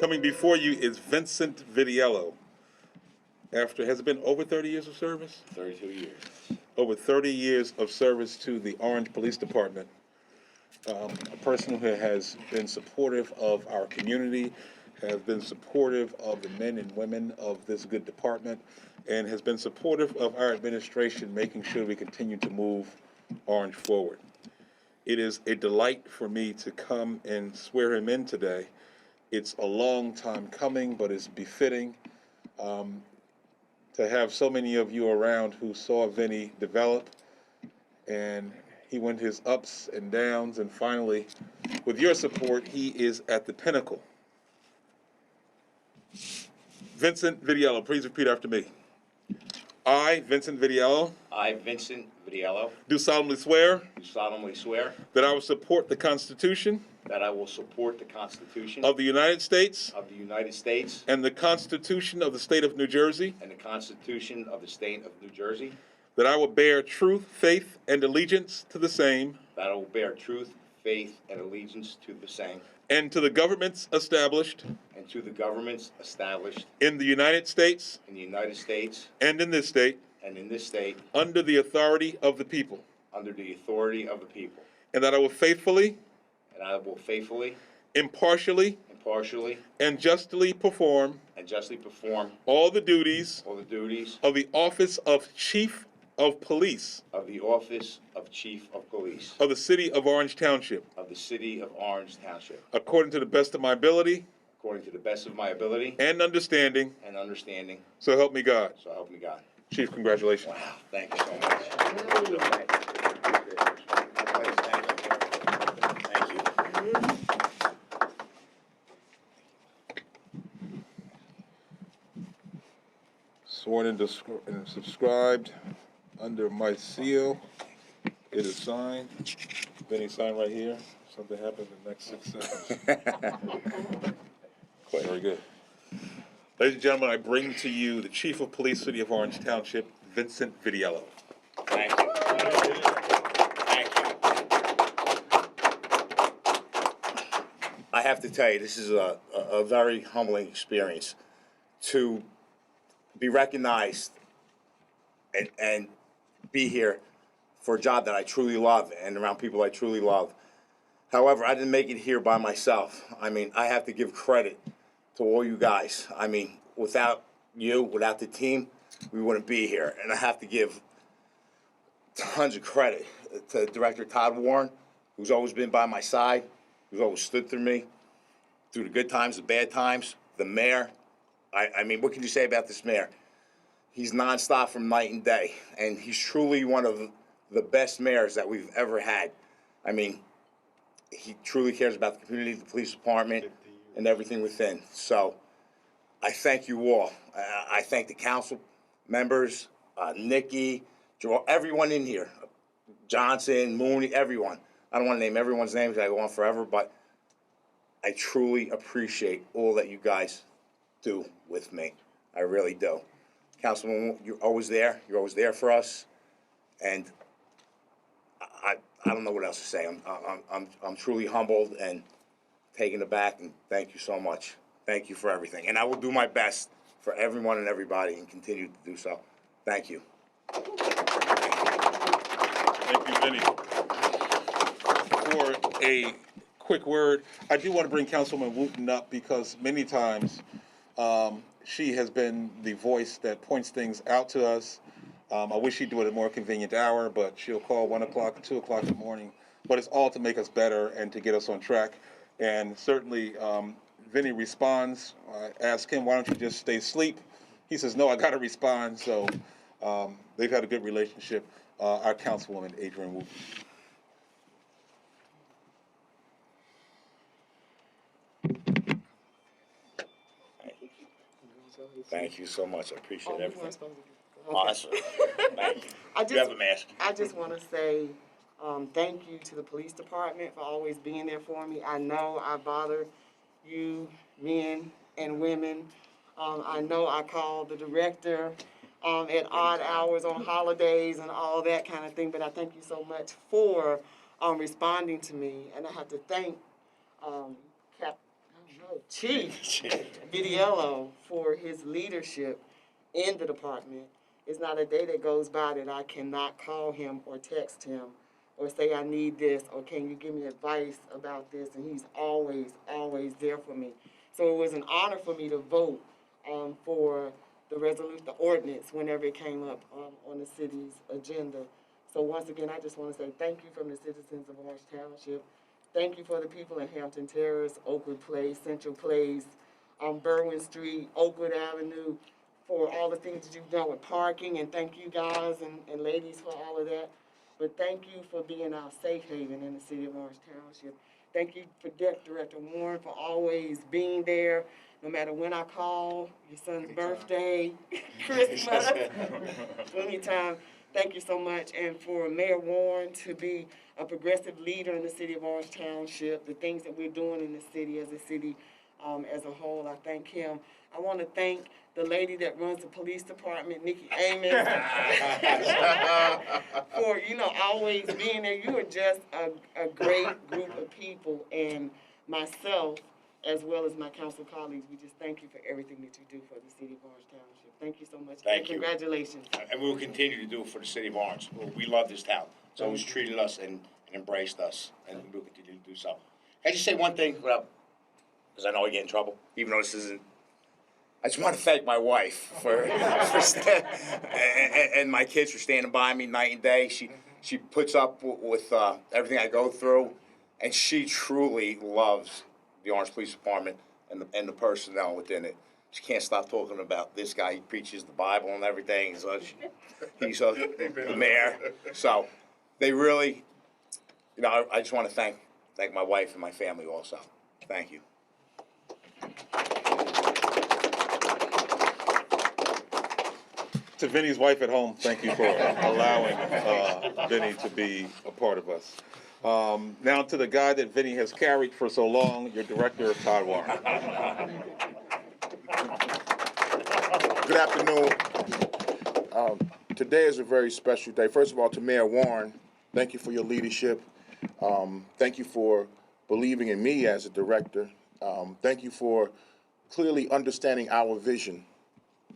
Coming before you is Vincent Vitiello. Has it been over 30 years of service? 32 years. Over 30 years of service to the Orange Police Department. A person who has been supportive of our community, has been supportive of the men and women of this good department, and has been supportive of our administration, making sure we continue to move Orange forward. It is a delight for me to come and swear him in today. It's a long time coming, but it's befitting to have so many of you around who saw Vinny develop, and he went his ups and downs, and finally, with your support, he is at the pinnacle. Vincent Vitiello, please repeat after me. I, Vincent Vitiello, I, Vincent Vitiello, do solemnly swear that I will support the Constitution I will support the Constitution of the United States of the United States and the Constitution of the State of New Jersey, and the Constitution of the State of New Jersey, that I will bear truth, faith, and allegiance to the same, that I will bear truth, faith, and allegiance to the same, and to the governments established and to the governments established in the United States in the United States and in this state, and in this state, under the authority of the people, under the authority of the people, and that I will faithfully, impartially, and justly perform all the duties of the office of Chief of Police of the office of Chief of Police of the City of Orange Township, of the City of Orange Township, according to the best of my ability according to the best of my ability and understanding, and understanding, so help me God. so help me God. Chief, congratulations. Wow, thank you so much. Thank you. Sworn and subscribed under my seal. It is signed. Benny, sign right here. Something happens in the next 6 seconds. Very good. Ladies and gentlemen, I bring to you the Chief of Police, City of Orange Township, Vincent Vitiello. Thank you. Thank you. I have to tell you, this is a very humbling experience to be recognized and be here for a job that I truly love and around people I truly love. However, I didn't make it here by myself. I mean, I have to give credit to all you guys. I mean, without you, without the team, we wouldn't be here. And I have to give tons of credit to Director Todd Warren, who's always been by my side, who's always stood through me, through the good times, the bad times, the mayor. I mean, what can you say about this mayor? He's nonstop from night and day, and he's truly one of the best mayors that we've ever had. I mean, he truly cares about the community, the police department, and everything within. So I thank you all. I thank the council members, Nikki, Joel, everyone in here, Johnson, Mooney, everyone. I don't want to name everyone's names. I go on forever, but I truly appreciate all that you guys do with me. I really do. Councilman, you're always there. You're always there for us, and I don't know what else to say. I'm truly humbled and taken aback, and thank you so much. Thank you for everything, and I will do my best for everyone and everybody, and continue to do so. Thank you. Thank you, Vinny. For a quick word, I do want to bring Councilwoman Wooten up because many times she has been the voice that points things out to us. I wish she'd do it at a more convenient hour, but she'll call 1 o'clock, 2 o'clock in the morning. But it's all to make us better and to get us on track. And certainly, Vinny responds. I ask him, why don't you just stay asleep? He says, no, I got to respond. So they've had a good relationship. Our Councilwoman, Adrienne Wooten. Thank you so much. I appreciate everything. Awesome. Thank you. You have a mask. I just want to say thank you to the police department for always being there for me. I know I bother you, men and women. I know I call the director at odd hours on holidays and all that kind of thing, but I thank you so much for responding to me. And I have to thank Chief Vitiello for his leadership in the department. It's not a day that goes by that I cannot call him or text him or say I need this or can you give me advice about this, and he's always, always there for me. So it was an honor for me to vote for the ordinance whenever it came up on the city's agenda. So once again, I just want to say thank you from the citizens of Orange Township. Thank you for the people in Hampton Terrace, Oakwood Place, Central Place, Berwyn Street, Oakwood Avenue, for all the things that you've done with parking, and thank you guys and ladies for all of that. But thank you for being our safe haven in the city of Orange Township. Thank you for Director Warren for always being there, no matter when I call, your son's birthday, Christmas, anytime. Thank you so much. And for Mayor Warren to be a progressive leader in the city of Orange Township, the things that we're doing in the city as a city as a whole, I thank him. I want to thank the lady that runs the police department, Nikki Amos, for, always being there. You are just a great group of people, and myself, as well as my council colleagues, we just thank you for everything that you do for the city of Orange Township. Thank you so much. Thank you. Congratulations. And we will continue to do it for the city of Orange. We love this town. It's always treated us and embraced us, and we will continue to do so. Can I just say one thing, because I know I get in trouble, even though this isn't. I just want to thank my wife for and my kids for standing by me night and day. She puts up with everything I go through, and she truly loves the Orange Police Department and the personnel within it. She can't stop talking about this guy. He preaches the Bible and everything. So he's the mayor. So they really, I just want to thank my wife and my family also. Thank you. To Vinny's wife at home, thank you for allowing Vinny to be a part of us. Now to the guy that Vinny has carried for so long, your director, Todd Warren. Good afternoon. Today is a very special day. First of all, to Mayor Warren, thank you for your leadership. Thank you for believing in me as a director. Thank you for clearly understanding our vision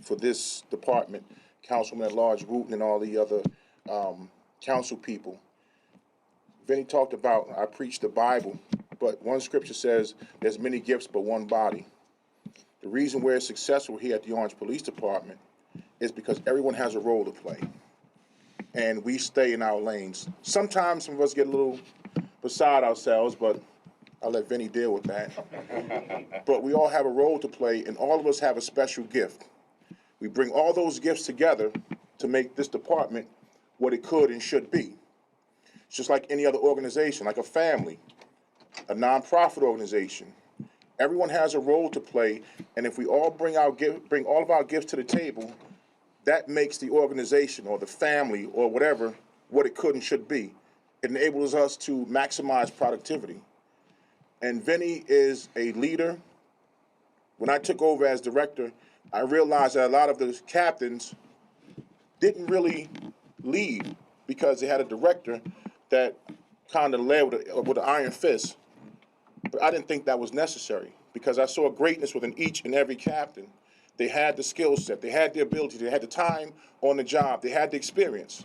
for this department. Councilman at Large Wooten and all the other council people. Vinny talked about, I preach the Bible, but one scripture says there's many gifts but one body. The reason we're successful here at the Orange Police Department is because everyone has a role to play, and we stay in our lanes. Sometimes some of us get a little beside ourselves, but I'll let Vinny deal with that. But we all have a role to play, and all of us have a special gift. We bring all those gifts together to make this department what it could and should be. It's just like any other organization, like a family, a nonprofit organization. Everyone has a role to play, and if we all bring all of our gifts to the table, that makes the organization or the family or whatever what it could and should be. It enables us to maximize productivity. And Vinny is a leader. When I took over as director, I realized that a lot of the captains didn't really lead because they had a director that kind of led with an iron fist. But I didn't think that was necessary because I saw greatness within each and every captain. They had the skill set, they had the ability, they had the time on the job, they had the experience.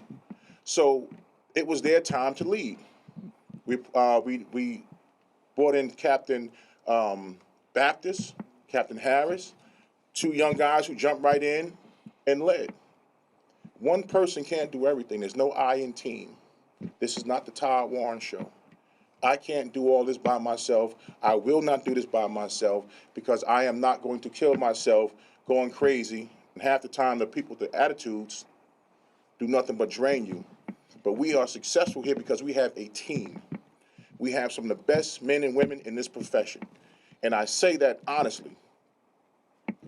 So it was their time to lead. We brought in Captain Baptist, Captain Harris, two young guys who jumped right in and led. One person can't do everything. There's no I in team. This is not the Todd Warren show. I can't do all this by myself. I will not do this by myself because I am not going to kill myself going crazy. And half the time, the people with the attitudes do nothing but drain you. But we are successful here because we have a team. We have some of the best men and women in this profession. And I say that honestly.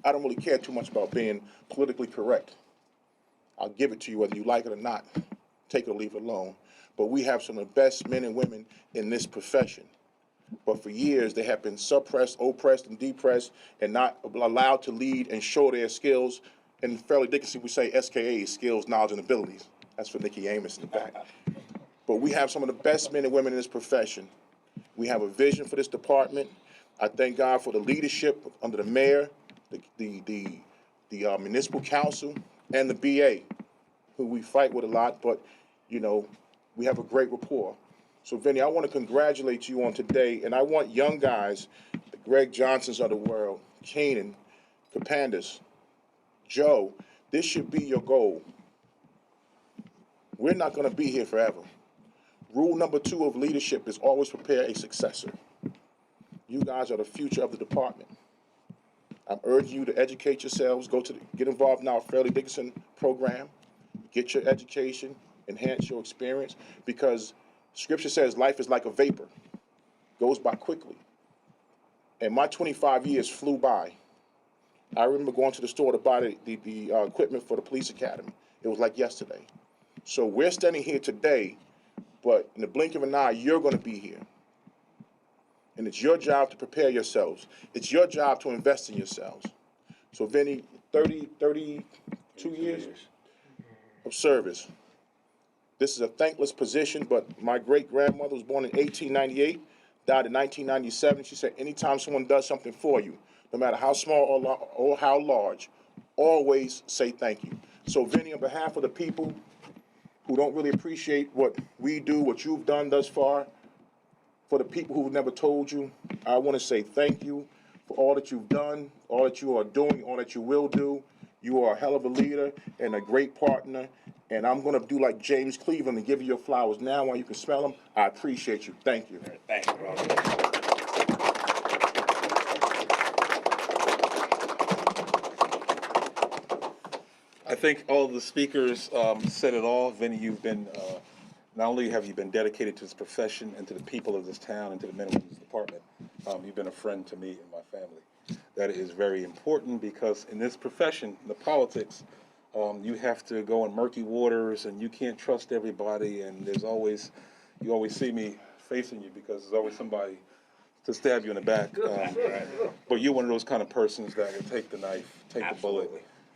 I don't really care too much about being politically correct. I'll give it to you whether you like it or not. Take it or leave it alone. But we have some of the best men and women in this profession. But for years, they have been suppressed, oppressed, and depressed, and not allowed to lead and show their skills. In Fairleigh Dickinson, we say SKA, skills, knowledge, and abilities. That's for Nikki Amos in the back. But we have some of the best men and women in this profession. We have a vision for this department. I thank God for the leadership under the mayor, the municipal council, and the BA, who we fight with a lot, but, you know, we have a great rapport. So, Vinny, I want to congratulate you on today, and I want young guys, the Greg Johnsons of the world, Kanan, Capandas, Joe, this should be your goal. We're not going to be here forever. Rule number 2 of leadership is always prepare a successor. You guys are the future of the department. I'm urging you to educate yourselves, get involved in our Fairleigh Dickinson program, get your education, enhance your experience, because Scripture says life is like a vapor, goes by quickly. And my 25 years flew by. I remember going to the store to buy the equipment for the police academy. It was like yesterday. So we're standing here today, but in the blink of an eye, you're going to be here. And it's your job to prepare yourselves. It's your job to invest in yourselves. So, Vinny, 32 years of service. This is a thankless position, but my great-grandmother was born in 1898, died in 1997. She said, anytime someone does something for you, no matter how small or how large, always say thank you. So, Vinny, on behalf of the people who don't really appreciate what we do, what you've done thus far, for the people who've never told you, I want to say thank you for all that you've done, all that you are doing, all that you will do. You are a hell of a leader and a great partner, and I'm going to do like James Cleveland and give you your flowers now while you can smell them. I appreciate you. Thank you. Thank you, brother. I think all the speakers said it all. Vinny, you've been, not only have you been dedicated to this profession and to the people of this town and to the men and women of this department, you've been a friend to me and my family. That is very important because in this profession, the politics, you have to go in murky waters and you can't trust everybody, and you always see me facing you because there's always somebody to stab you in the back. But you're one of those kind of persons that will take the knife, take the bullet,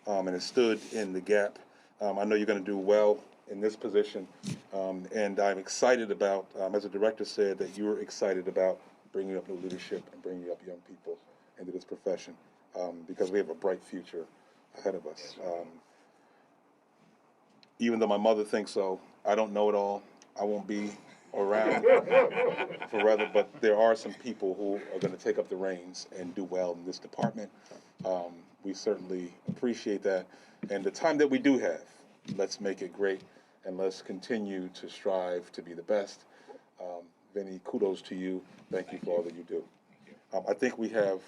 and has stood in the gap. I know you're going to do well in this position, and I'm excited about, as the director said, that you're excited about bringing up new leadership and bringing up young people into this profession, because we have a bright future ahead of us. Even though my mother thinks so, I don't know it all. I won't be around forever, but there are some people who are going to take up the reins and do well in this department. We certainly appreciate that. And the time that we do have, let's make it great, and let's continue to strive to be the best. Vinny, kudos to you. Thank you for all that you do. I think we have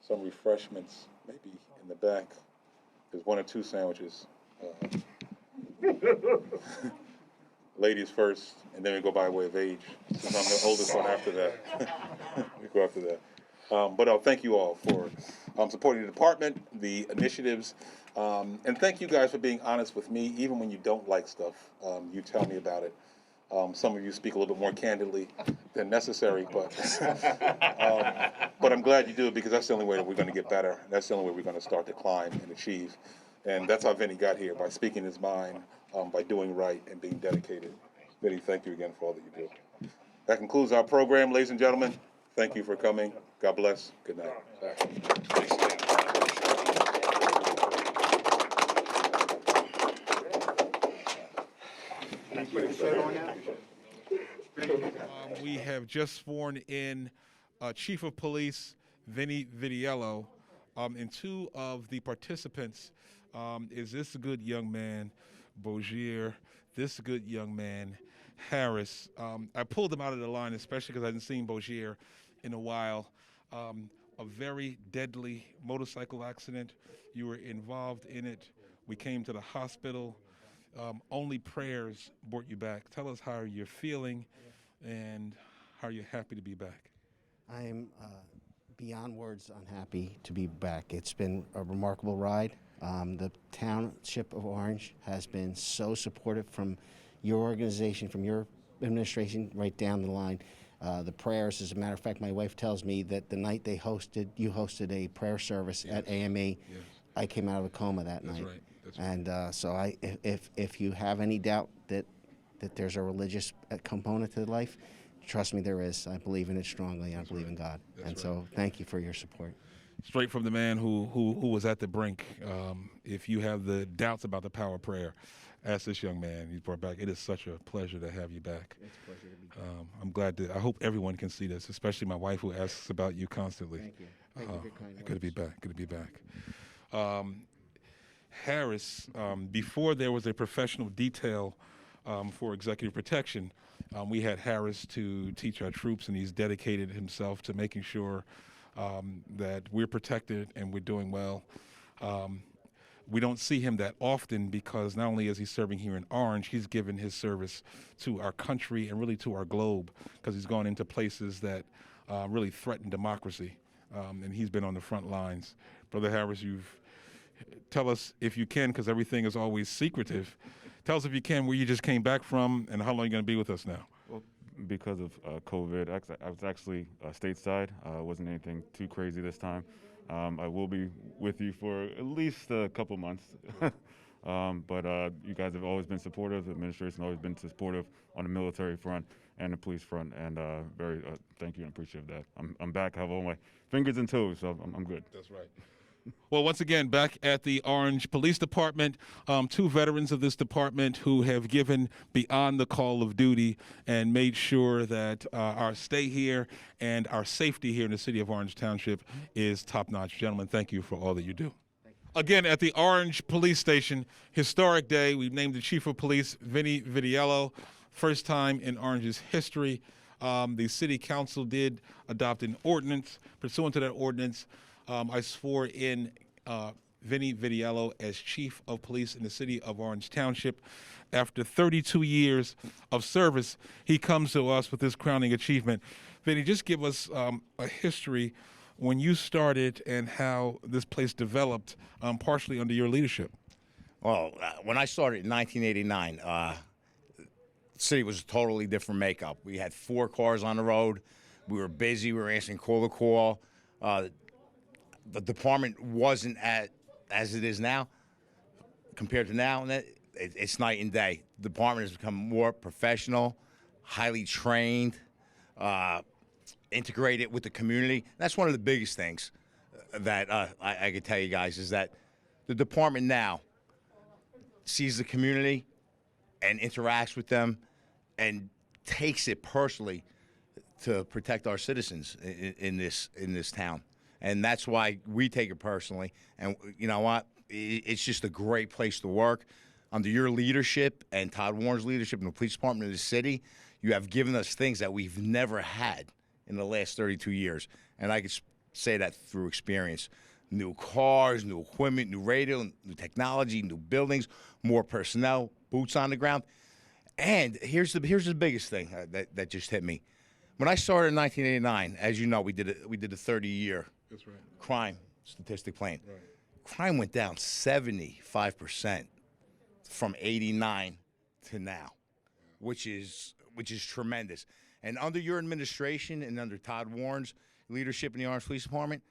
some refreshments maybe in the back. There's 1 or 2 sandwiches. Ladies first, and then we go by way of age. Since I'm the oldest one after that. We go after that. But thank you all for supporting the department, the initiatives, and thank you guys for being honest with me. Even when you don't like stuff, you tell me about it. Some of you speak a little bit more candidly than necessary, but I'm glad you do it, because that's the only way that we're going to get better. That's the only way we're going to start to climb and achieve. And that's how Vinny got here, by speaking his mind, by doing right and being dedicated. Vinny, thank you again for all that you do. That concludes our program, ladies and gentlemen. Thank you for coming. God bless. Good night. We have just sworn in Chief of Police Vincent Vitiello, and 2 of the participants is this good young man, Bogier, this good young man, Harris. I pulled them out of the line, especially because I hadn't seen Bogier in a while. A very deadly motorcycle accident. You were involved in it. We came to the hospital. Only prayers brought you back. Tell us how you're feeling and how you're happy to be back. I am beyond words unhappy to be back. It's been a remarkable ride. The Township of Orange has been so supportive from your organization, from your administration, right down the line. The prayers, as a matter of fact, my wife tells me that the night you hosted a prayer service at AME, I came out of a coma that night. Right. That's right. And so if you have any doubt that there's a religious component to life, trust me, there is. I believe in it strongly. I believe in God. And so thank you for your support. Straight from the man who was at the brink. If you have the doubts about the power of prayer, ask this young man. He's brought back. It is such a pleasure to have you back. It's a pleasure to be back. I'm glad to. I hope everyone can see this, especially my wife who asks about you constantly. Thank you. Thank you for your kind words. Good to be back. Good to be back. Harris, before there was a professional detail for executive protection, we had Harris to teach our troops, and he's dedicated himself to making sure that we're protected and we're doing well. We don't see him that often because not only is he serving here in Orange, he's given his service to our country and really to our globe because he's gone into places that really threaten democracy, and he's been on the front lines. Brother Harris, tell us if you can, because everything is always secretive. Tell us if you can where you just came back from and how long you're going to be with us now. Well, because of COVID, I was actually stateside. Wasn't anything too crazy this time. I will be with you for at least a couple months. But you guys have always been supportive. The administration has always been supportive on the military front and the police front, and very thank you and appreciative of that. I'm back. I have all my fingers and toes, so I'm good. That's right. Well, once again, back at the Orange Police Department, two veterans of this department who have given beyond the call of duty and made sure that our stay here and our safety here in the city of Orange Township is top-notch. Gentlemen, thank you for all that you do. Again, at the Orange Police Station, historic day. We've named the Chief of Police, Vincent Vitiello. First time in Orange's history. The City Council did adopt an ordinance. Pursuant to that ordinance, I swore in Vincent Vitiello as Chief of Police in the city of Orange Township. After 32 years of service, he comes to us with this crowning achievement. Vinny, just give us a history when you started and how this place developed, partially under your leadership. Well, when I started in 1989, the city was a totally different makeup. We had 4 cars on the road. We were busy. We were answering call to call. The department wasn't as it is now compared to now. And it's night and day. The department has become more professional, highly trained, integrated with the community. That's one of the biggest things that I could tell you guys is that the department now sees the community and interacts with them and takes it personally to protect our citizens in this town. And that's why we take it personally. And you know what? It's just a great place to work. Under your leadership and Todd Warren's leadership in the police department of the city, you have given us things that we've never had in the last 32 years. And I could say that through experience. New cars, new equipment, new radio, new technology, new buildings, more personnel, boots on the ground. And here's the biggest thing that just hit me. When I started in 1989, as you know, we did a 30-year That's right. crime statistic plan. Right. Crime went down 75% from 89 to now, which is tremendous. And under your administration and under Todd Warren's leadership in the Orange Police Department,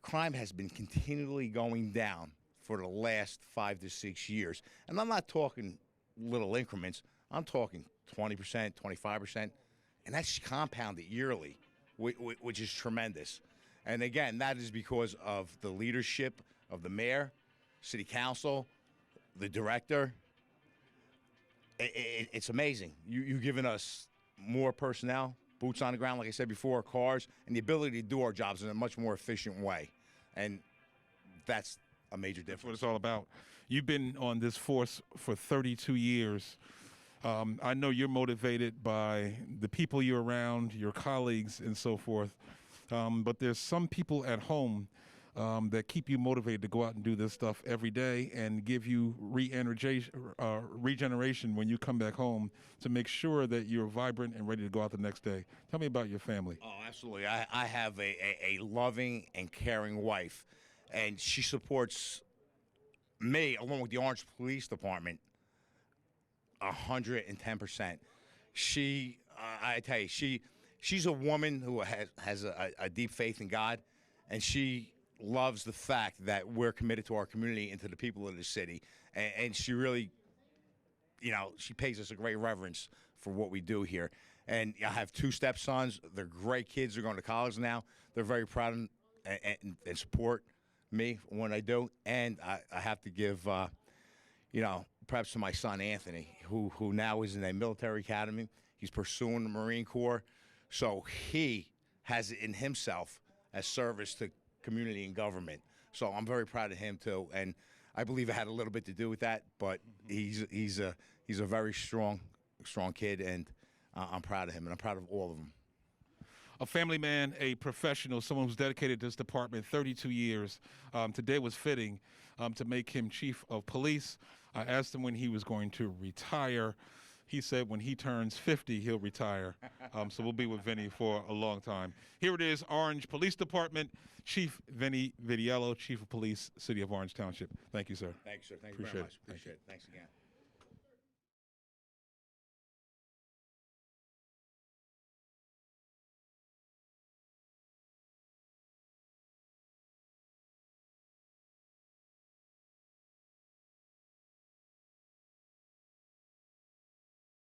crime has been continually going down for the last 5 to 6 years. And I'm not talking little increments. I'm talking 20%, 25%, and that's compounded yearly, which is tremendous. And again, that is because of the leadership of the mayor, city council, the director. It's amazing. You've given us more personnel, boots on the ground, like I said before, cars, and the ability to do our jobs in a much more efficient way. And that's a major difference. That's what it's all about. You've been on this force for 32 years. I know you're motivated by the people you're around, your colleagues, and so forth. But there's some people at home that keep you motivated to go out and do this stuff every day and give you regeneration when you come back home to make sure that you're vibrant and ready to go out the next day. Tell me about your family. Oh, absolutely. I have a loving and caring wife, and she supports me along with the Orange Police Department 110%. I tell you, she's a woman who has a deep faith in God, and she loves the fact that we're committed to our community and to the people of the city. And she really, she pays us a great reverence for what we do here. And I have 2 stepsons. They're great kids. They're going to college now. They're very proud and support me when I do. And I have to give, perhaps to my son Anthony, who now is in a military academy. He's pursuing the Marine Corps. So he has it in himself as service to community and government. So I'm very proud of him too. And I believe it had a little bit to do with that, but he's a very strong kid, and I'm proud of him, and I'm proud of all of them. A family man, a professional, someone who's dedicated to this department 32 years. Today was fitting to make him chief of police. I asked him when he was going to retire. He said when he turns 50, he'll retire. So we'll be with Vinny for a long time. Here it is, Orange Police Department, Chief Vinny Vitiello, Chief of Police, City of Orange Township. Thank you, sir. Thanks, sir. Thank you Appreciate very much. it. Appreciate it. Thanks again.